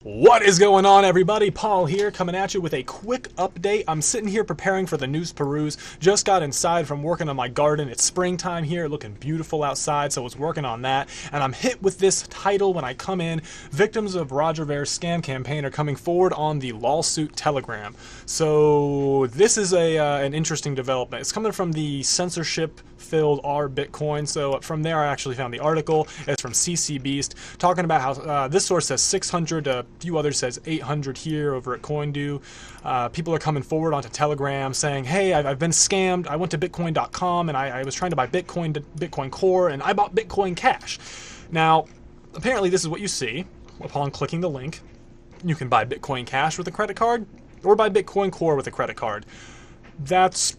What is going on, everybody? Paul here, coming at you with a quick update. I'm sitting here preparing for the news peruse. Just got inside from working on my garden. It's springtime here, looking beautiful outside, so I was working on that. And I'm hit with this title when I come in. Victims of Roger Ver's scam campaign are coming forward on the lawsuit Telegram. So this is an interesting development. It's coming from the censorship-filled R Bitcoin. So from there, I actually found the article. It's from CC Beast, talking about how this source says 600. A few others says 800 here over at CoinDo. People are coming forward onto Telegram saying, hey, I've been scammed. I went to bitcoin.com and I was trying to buy Bitcoin to Bitcoin Core and I bought Bitcoin Cash. Now, apparently this is what you see upon clicking the link. You can buy Bitcoin Cash with a credit card or buy Bitcoin Core with a credit card. That's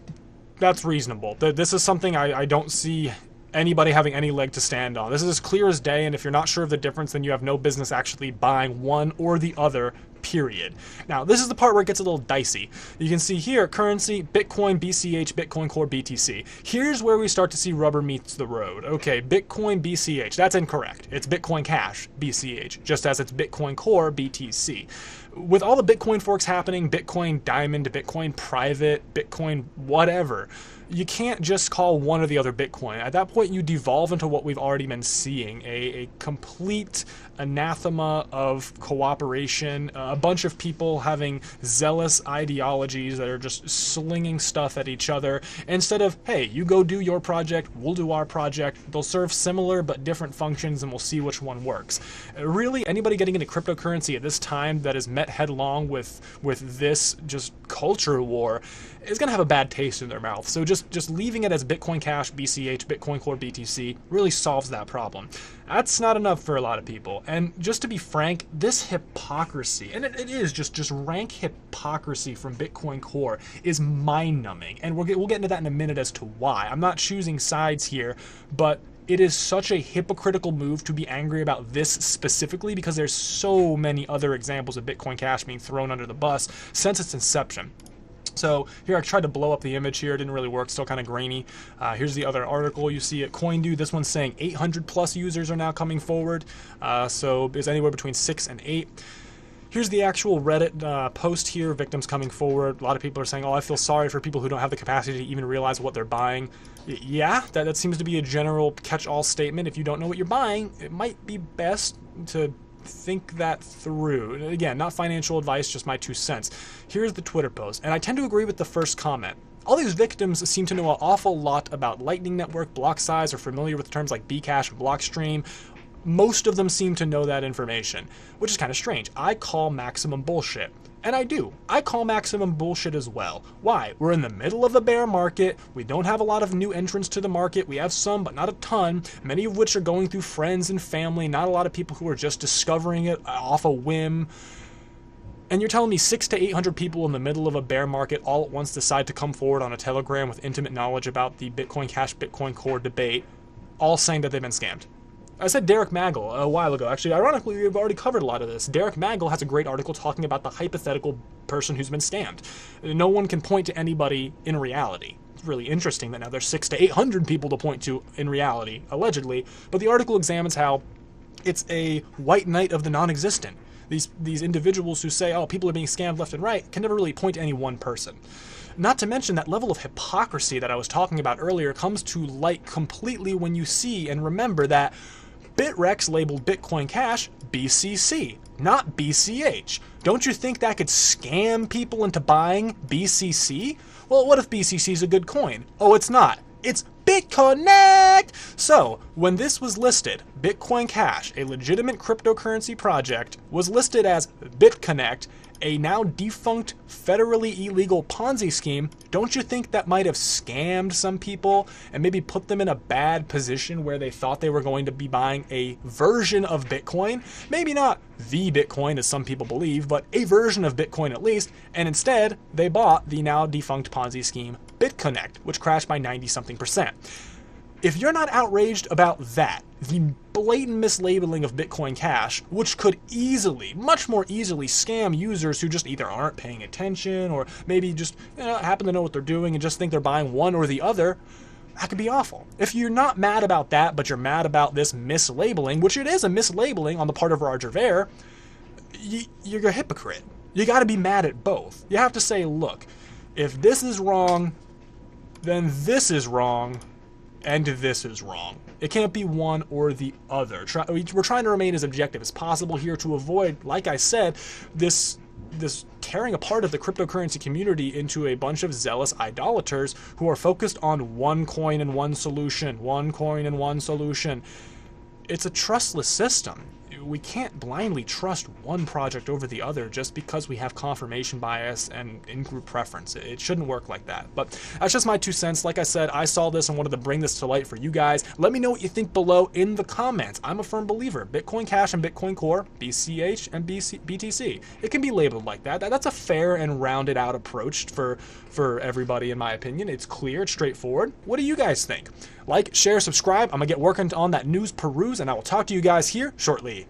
reasonable. This is something I don't see anybody having any leg to stand on. This is as clear as day, and if you're not sure of the difference, then you have no business actually buying one or the other, period. Now, this is the part where it gets a little dicey. You can see here, currency, Bitcoin, BCH, Bitcoin Core, BTC. Here's where we start to see rubber meets the road. Okay, Bitcoin, BCH, that's incorrect. It's Bitcoin Cash, BCH, just as it's Bitcoin Core, BTC. With all the Bitcoin forks happening, Bitcoin Diamond, Bitcoin Private, Bitcoin whatever, you can't just call one or the other Bitcoin. At that point, you devolve into what we've already been seeing, a complete anathema of cooperation, a bunch of people having zealous ideologies that are just slinging stuff at each other, instead of, hey, you go do your project, we'll do our project. They'll serve similar but different functions, and we'll see which one works. Really, anybody getting into cryptocurrency at this time that is met headlong with this just culture war is going to have a bad taste in their mouth. So just leaving it as Bitcoin Cash, BCH, Bitcoin Core, BTC really solves that problem. That's not enough for a lot of people. And just to be frank, this hypocrisy, and it is just rank hypocrisy from Bitcoin Core, is mind-numbing. And we'll get into that in a minute as to why. I'm not choosing sides here, but it is such a hypocritical move to be angry about this specifically because there's so many other examples of Bitcoin Cash being thrown under the bus since its inception. So here I tried to blow up the image here. It didn't really work. Still kind of grainy. Here's the other article you see at CoinDo. This one's saying 800 plus users are now coming forward. So there's anywhere between 6 and 8. Here's the actual Reddit post here, victims coming forward. A lot of people are saying, oh, I feel sorry for people who don't have the capacity to even realize what they're buying. Yeah, that seems to be a general catch-all statement. If you don't know what you're buying, it might be best to think that through. Again, not financial advice, just my 2 cents. Here's the Twitter post, and I tend to agree with the first comment. All these victims seem to know an awful lot about Lightning Network, block size, or familiar with terms like Bcash and Blockstream. Most of them seem to know that information, which is kind of strange. I call maximum bullshit. And I do. I call maximum bullshit as well. Why? We're in the middle of a bear market. We don't have a lot of new entrants to the market. We have some, but not a ton, many of which are going through friends and family, not a lot of people who are just discovering it off a whim. And you're telling me 600 to 800 people in the middle of a bear market all at once decide to come forward on a Telegram with intimate knowledge about the Bitcoin Cash, Bitcoin Core debate, all saying that they've been scammed. I said Derek Magel a while ago. Actually, ironically, we've already covered a lot of this. Derek Magel has a great article talking about the hypothetical person who's been scammed. No one can point to anybody in reality. It's really interesting that now there's 600 to 800 people to point to in reality, allegedly. But the article examines how it's a white knight of the non-existent. These individuals who say, oh, people are being scammed left and right, can never really point to any one person. Not to mention that level of hypocrisy that I was talking about earlier comes to light completely when you see and remember that Bitrex labeled Bitcoin Cash BCC, not BCH. Don't you think that could scam people into buying BCC? Well, what if BCC is a good coin? Oh, it's not. It's BitConnect! So, when this was listed, Bitcoin Cash, a legitimate cryptocurrency project, was listed as BitConnect, a now defunct, federally illegal Ponzi scheme. Don't you think that might have scammed some people and maybe put them in a bad position where they thought they were going to be buying a version of Bitcoin? Maybe not the Bitcoin, as some people believe, but a version of Bitcoin at least, and instead, they bought the now defunct Ponzi scheme BitConnect, which crashed by 90-something%. If you're not outraged about that, the blatant mislabeling of Bitcoin Cash, which could easily, much more easily, scam users who just either aren't paying attention or maybe just happen to know what they're doing and just think they're buying one or the other, that could be awful. If you're not mad about that, but you're mad about this mislabeling, which it is a mislabeling on the part of Roger Ver, you're a hypocrite. You got to be mad at both. You have to say, look, if this is wrong, then this is wrong, and this is wrong. It can't be one or the other. We're trying to remain as objective as possible here to avoid, like I said, this tearing apart of the cryptocurrency community into a bunch of zealous idolaters who are focused on one coin and one solution, one coin and one solution. It's a trustless system. We can't blindly trust one project over the other just because we have confirmation bias and in-group preference. It shouldn't work like that. But that's just my 2 cents. Like I said, I saw this and wanted to bring this to light for you guys. Let me know what you think below in the comments. I'm a firm believer. Bitcoin Cash and Bitcoin Core, BCH and BTC. It can be labeled like that. That's a fair and rounded out approach for everybody, in my opinion. It's clear, it's straightforward. What do you guys think? Like, share, subscribe. I'm going to get working on that news peruse, and I will talk to you guys here shortly.